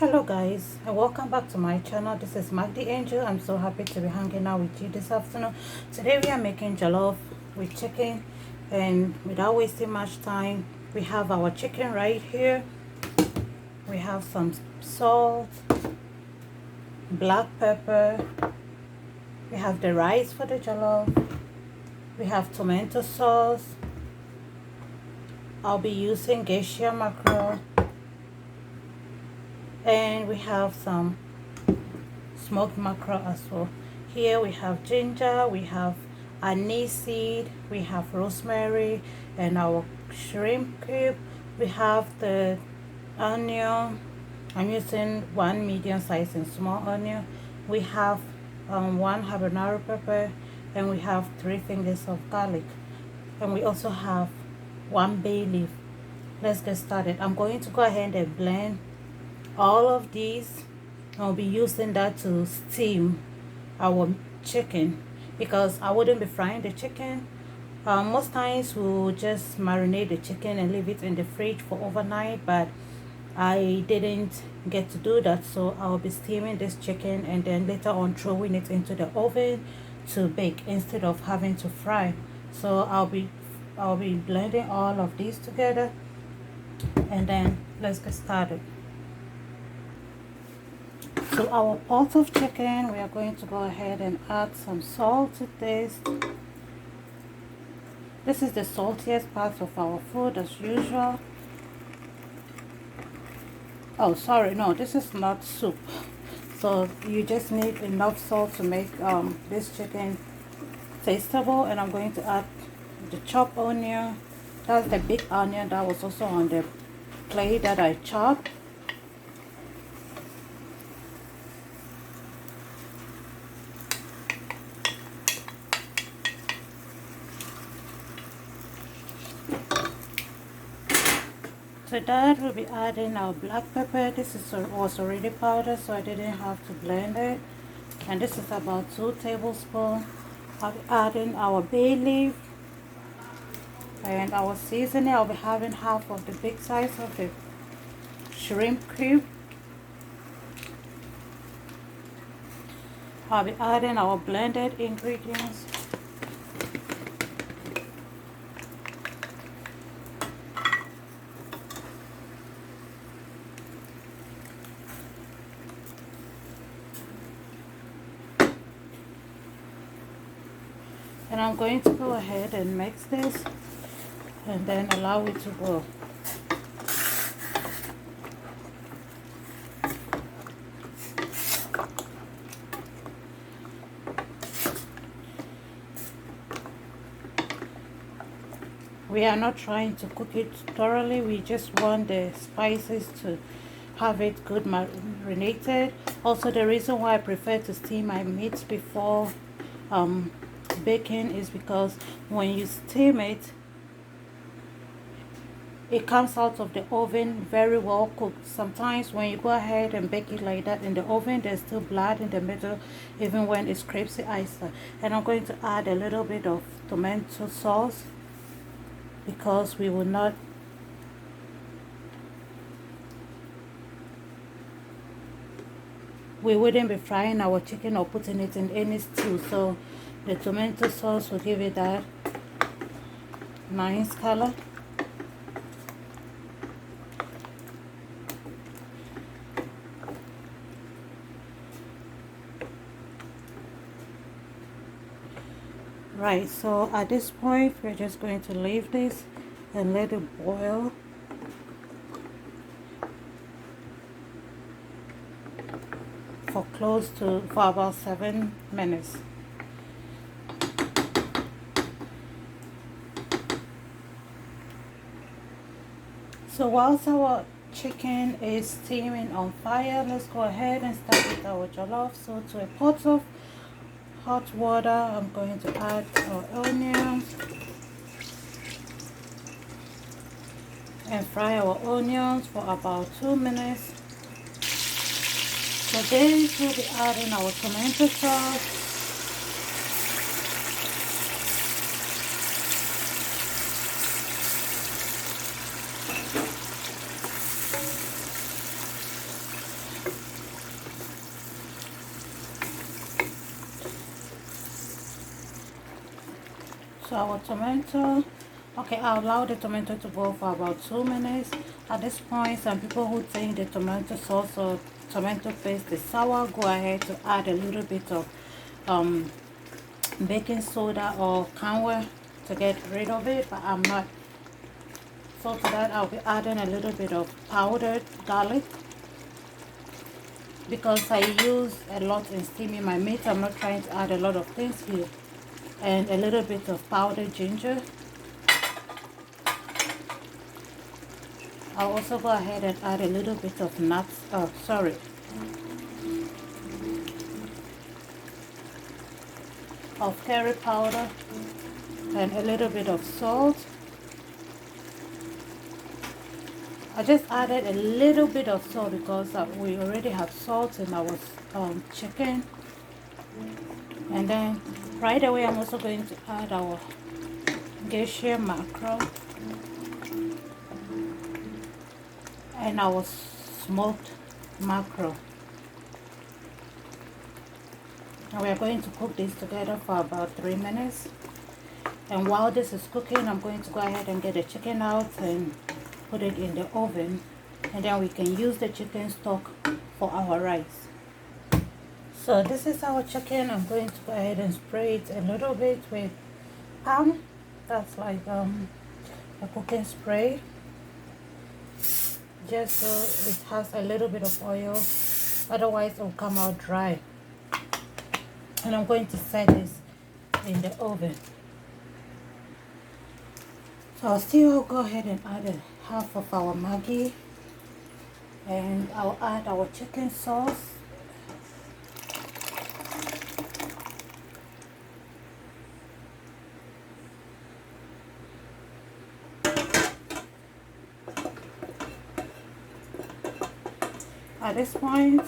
Hello guys, and welcome back to my channel. This is Mag the Angel. I'm so happy to be hanging out with you this afternoon. Today we are making jollof with chicken, and without wasting much time, we have our chicken right here. We have some salt, black pepper, we have the rice for the jollof, we have tomato sauce. I'll be using geisha mackerel, and we have some smoked mackerel as well. Here we have ginger, we have anise seed, we have rosemary, and our shrimp cube. We have the onion. I'm using one medium size and small onion. We have one habanero pepper, and we have 3 fingers of garlic, and we also have one bay leaf. Let's get started. I'm going to go ahead and blend all of these. I'll be using that to steam our chicken because I wouldn't be frying the chicken. Most times we'll just marinate the chicken and leave it in the fridge for overnight, but I didn't get to do that, so I'll be steaming this chicken and then later on throwing it into the oven to bake instead of having to fry. So I'll be blending all of these together, and then let's get started. To our pot of chicken, we are going to go ahead and add some salt to this. This is the saltiest part of our food as usual. Oh, sorry, no, this is not soup. So you just need enough salt to make this chicken tasteable. And I'm going to add the chopped onion. That's the big onion that was also on the plate that I chopped. To that, we'll be adding our black pepper. This was already powdered, so I didn't have to blend it. And this is about 2 tablespoons. I'll be adding our bay leaf. And our seasoning, I'll be having half of the big size of the shrimp cube. I'll be adding our blended ingredients. And I'm going to go ahead and mix this and then allow it to go. We are not trying to cook it thoroughly. We just want the spices to have it good marinated. Also, the reason why I prefer to steam my meat before baking is because when you steam it, it comes out of the oven very well cooked. Sometimes when you go ahead and bake it like that in the oven, there's still blood in the middle even when it's crispy oyster. And I'm going to add a little bit of tomato sauce because we wouldn't be frying our chicken or putting it in any stew, so the tomato sauce will give it that nice color. Right, so at this point we're just going to leave this and let it boil for about 7 minutes. So whilst our chicken is steaming on fire, let's go ahead and start with our jollof. So to a pot of hot water, I'm going to add our onions and fry our onions for about 2 minutes. So this will be adding our tomato sauce. So our tomato, okay, I'll allow the tomato to boil for about 2 minutes. At this point, some people who think the tomato sauce or tomato paste is sour, go ahead to add a little bit of baking soda or camphor to get rid of it, but I'm not. So to that, I'll be adding a little bit of powdered garlic because I use a lot in steaming my meat. I'm not trying to add a lot of things here. And a little bit of powdered ginger. I'll also go ahead and add a little bit of nuts, of curry powder and a little bit of salt. I just added a little bit of salt because we already have salt in our chicken. And then right away I'm also going to add our geisha mackerel and our smoked mackerel. Now we are going to cook this together for about 3 minutes. And while this is cooking, I'm going to go ahead and get the chicken out and put it in the oven, and then we can use the chicken stock for our rice. So this is our chicken. I'm going to go ahead and spray it a little bit with palm. That's like a cooking spray, just so it has a little bit of oil, otherwise it will come out dry. And I'm going to set this in the oven. So I'll still go ahead and add half of our Maggi, and I'll add our chicken sauce. At this point,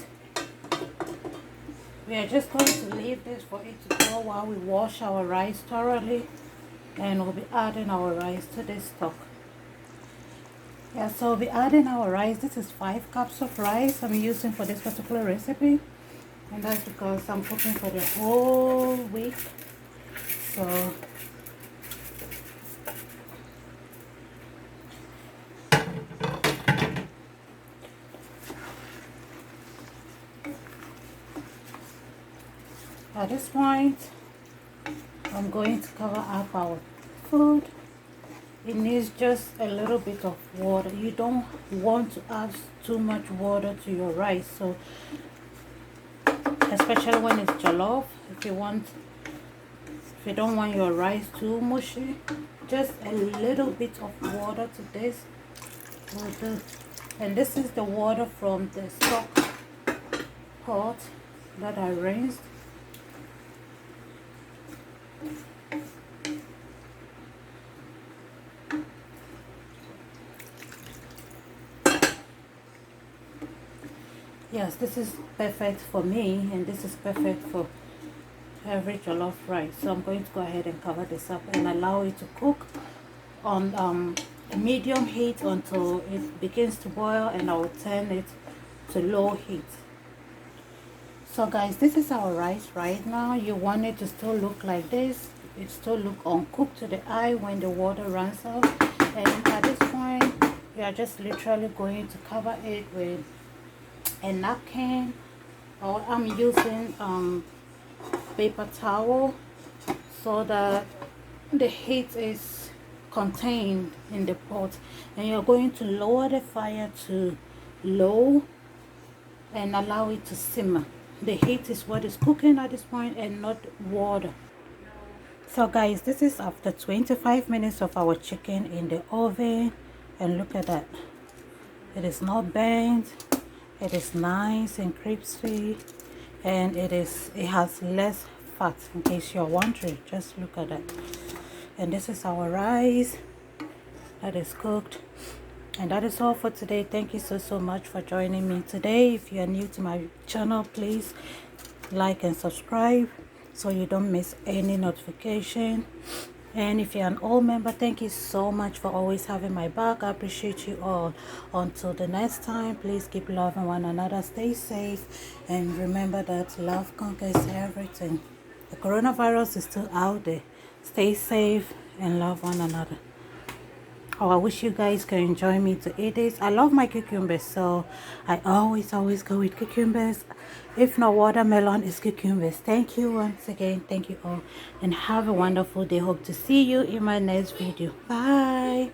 we are just going to leave this for it to go while we wash our rice thoroughly, and we'll be adding our rice to this stock. Yeah, so we'll be adding our rice. This is 5 cups of rice I'm using for this particular recipe, and that's because I'm cooking for the whole week. So at this point, I'm going to cover up our food. It needs just a little bit of water. You don't want to add too much water to your rice, so especially when it's jollof, if you don't want your rice too mushy, just a little bit of water to this will do. And this is the water from the stock pot that I rinsed. Yes, this is perfect for me, and this is perfect for every jollof rice. So I'm going to go ahead and cover this up and allow it to cook on medium heat until it begins to boil, and I will turn it to low heat. So guys, this is our rice right now. You want it to still look like this. It still look uncooked to the eye when the water runs off. And at this point, we are just literally going to cover it with a napkin, or I'm using paper towel so that the heat is contained in the pot. And you're going to lower the fire to low and allow it to simmer. The heat is what is cooking at this point and not water. So guys, this is after 25 minutes of our chicken in the oven, and look at that. It is not burnt. It is nice and crispy, and it has less fat, in case you're wondering. Just look at that. And this is our rice that is cooked. And that is all for today. Thank you so much for joining me today. If you are new to my channel, please like and subscribe so you don't miss any notification. And if you're an old member, thank you so much for always having my back. I appreciate you all. Until the next time, please keep loving one another. Stay safe, and remember that love conquers everything. The coronavirus is still out there, Stay safe and love one another. Oh, I wish you guys can join me to eat this. I love my cucumbers, so I always go with cucumbers. If not watermelon, it's cucumbers. Thank you once again. Thank you all. And have a wonderful day. Hope to see you in my next video. Bye.